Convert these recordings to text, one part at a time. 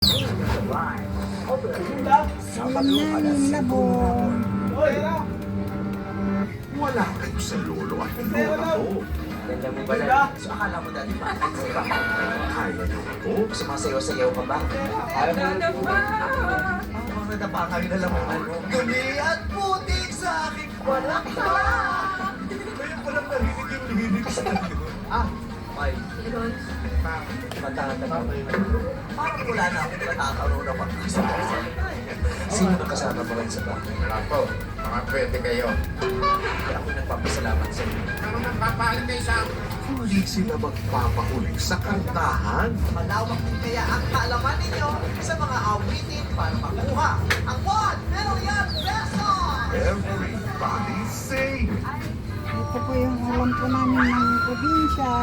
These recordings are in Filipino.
Alam na yung labong. Wala kayo sa lolo at lola ko. Ganda mo ba na? So akala mo dati ba? Kaya niyo ito? Sumasayaw-sayaw ka ba? Nadapa! Ang nadapa kami na lang ano. Dumi at putik sa aking balakta! Kaya palang narinig yung lyrics na yun. May Iron, matatagal. Parang wala na akong natataro na pag-isa. Sino ang kasama mo rin sa bahay? Ako, mga pwede kayo. Kaya ako nagpapasalamat sa inyo. Ano nagpapalit kayo sa Huli sila magpapahuling sa kantahan. Malawak din kaya ang kaalaman ninyo sa mga awitin para makuha ang 1 million pesos! Everybody sing! Ito po yung alam po namin ng probinsya.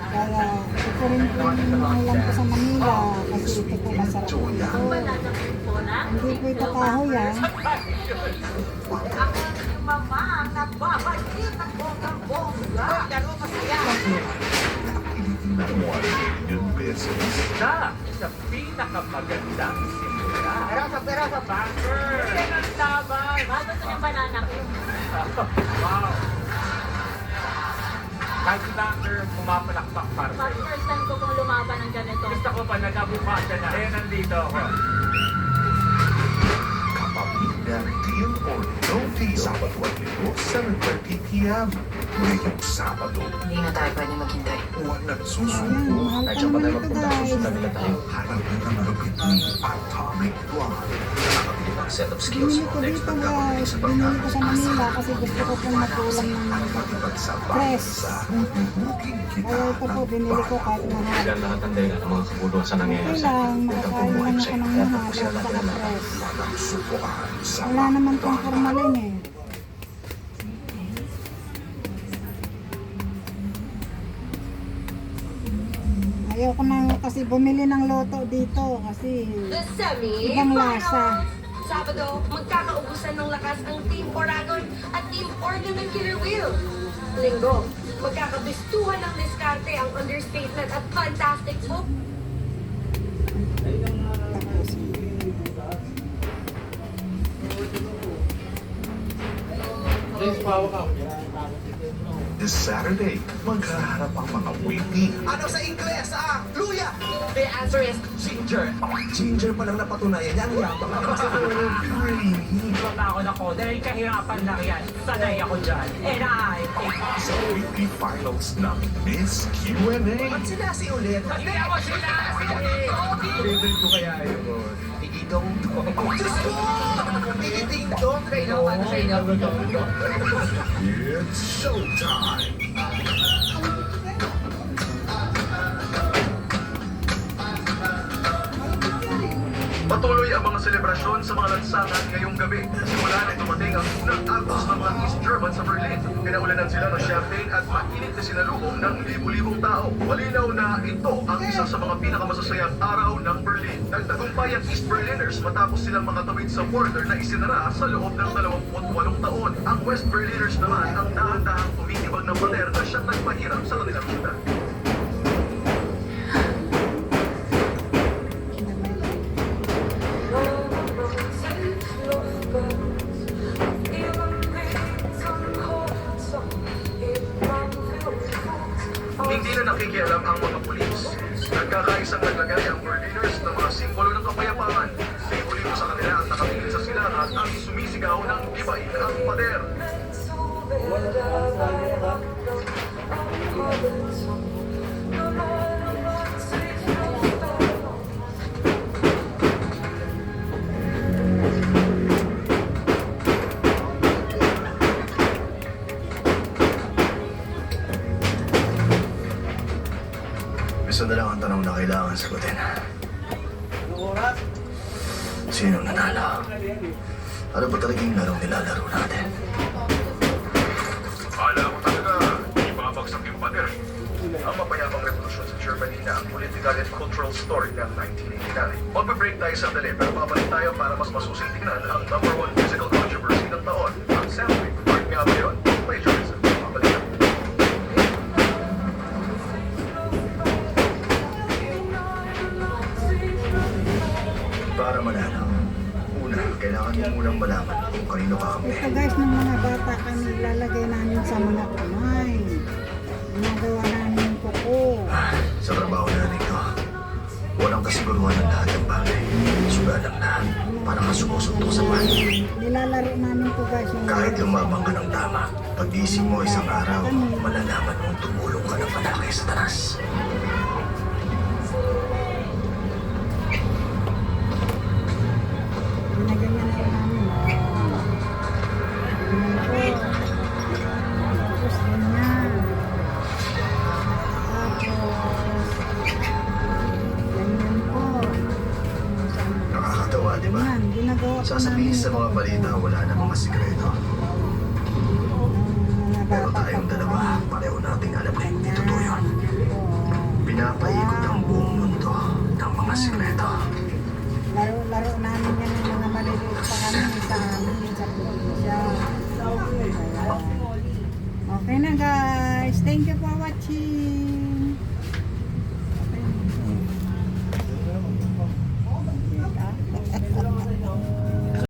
Kaya ito rin po yung alam ko sa Manila. Kasi ito po masarap po ito. Hindi po ito kahoy ah. ako yung mama ang nagbabalik ng bonggang-bongga. Laro masaya. Nakakilitin na 1 million pesos. Na sa pinakamagandang simula. Pero sa Banker! Yan ang laban! Bago ito yung banana ko. Wow! Kahit si Banker, pumapalakpak para Pag sa'yo. first time ko pong lumaban ng ganito. Gusto ko pa nagabukada na. Eh, nandito ako. Kapamilya, deal or no deal. Sabado at Linggo, 7:30 p.m. Ngayong Sabado, Hindi na tayo pwede maghintay. walang Ayan, susuko. mahal pa naman ito guys. Harapin ang lupit ni Atomic Blonde. Ang set of skills Binili mo ko next dito guys. Binili ko sa Manila kasi gusto ko pong matulang ng press. Kaya ito po binili ko kahit mahal. Yan lahat ang dahilan ng mga kabuluhan sa nangyayari Okay sa lang, makakain lang ako ng mahal at saka press. Walang sukuan sa Wala naman pong formalin eh. Ayaw ko na kasi bumili ng loto dito kasi The semi ibang lasa. Sabado, magkakaubusan ng lakas ang Team Oragon at Team Oregon ng Killer Wheel. Linggo, magkakabistuhan ng diskarte ang Understatement at Fantastic Hope. Tapos, This Saturday, maghaharap ang mga witty. Ano sa Ingles, Luya! The answer is ginger. Ginger pa lang napatunayan niya ang yabang ako. Bata ako na ko dahil kahirapan lang yan. Sanay ako dyan. And I think... Sa weekly finals ng Miss Q&A. Ba't sila si ulit? Hindi ako sila! favorite ko kaya yun? Tigidong dong. Diyos ko! Tigiding dong. Kayo naman sa inyo. It's showtime! Patuloy ang mga selebrasyon sa mga lansangan ngayong gabi. Simula na dumating ang unang agos ng mga East German sa Berlin. Pinaulanan sila ng champagne at mainit na sinalubong ng libu-libong tao. Malinaw na ito ang isa sa mga pinakamasasayang araw ng Berlin. Nagtagumpay ang East Berliners matapos silang makatawid sa border na isinara sa loob ng 28 taon. Ang West Berliners naman ang dahan-dahang tumitibag ng pader na siyang nagpahirap sa kanilang syudad. Hindi na nakikialam ang mga pulis. Nagkakaisang naglagay ang Berliners ng mga simbolo ng kapayapaan. Libo-libo sa kanila ang nakatingin sa silangan at sumisigaw ng ibain ang pader. Isa na lang ang tanong na kailangan sagutin. Sino nanalo? Ano ba talagang larong nilalaro natin? Akala ko talaga, ibabagsak yung pader. Ang mapayapang revolusyon sa Germany na ang political and cultural story ng 1989. Magbe-break tayo sandali pero babalik tayo para mas masusing tingnan ang #1 musical controversy ng taon. Ang Soundwave. Part nga ba yun? May choice. Babalik tayo. Para malalaw. Una, kailangan mo munang malaman kung kanino ka kampi. Ito guys, ng mga bata kami ilalagay namin sa mga kamay. Ginagawa namin yung kuko. Sa trabaho natin to, walang kasiguruhan ng lahat ng bagay. Suga lang na, para masumusok sa bahay. Nilalaro namin to guys. Yung Kahit lumabang ka ng tama, pag-ising mo isang araw, malalaman mong tumulong ka ng palaki sa tanas. Ginaganyan na namin. Ganyan po. Tapos ganyan. Tapos ganyan po. Nakakatawa, di ba? Ganyan, ginagawa po Sasabihin namin sa mga balita, wala na mga sikreto. mga Pero bata tayong pa po dalawa, kami. pareho nating alam na hindi Ganyan. totoo yun. Pinapaikot ang buong mundo ng mga sikreto. Laro namin yan ng mga maliliit pa kami sa amin, sa probinsya. Ayan. Okay na guys. Thank you for watching.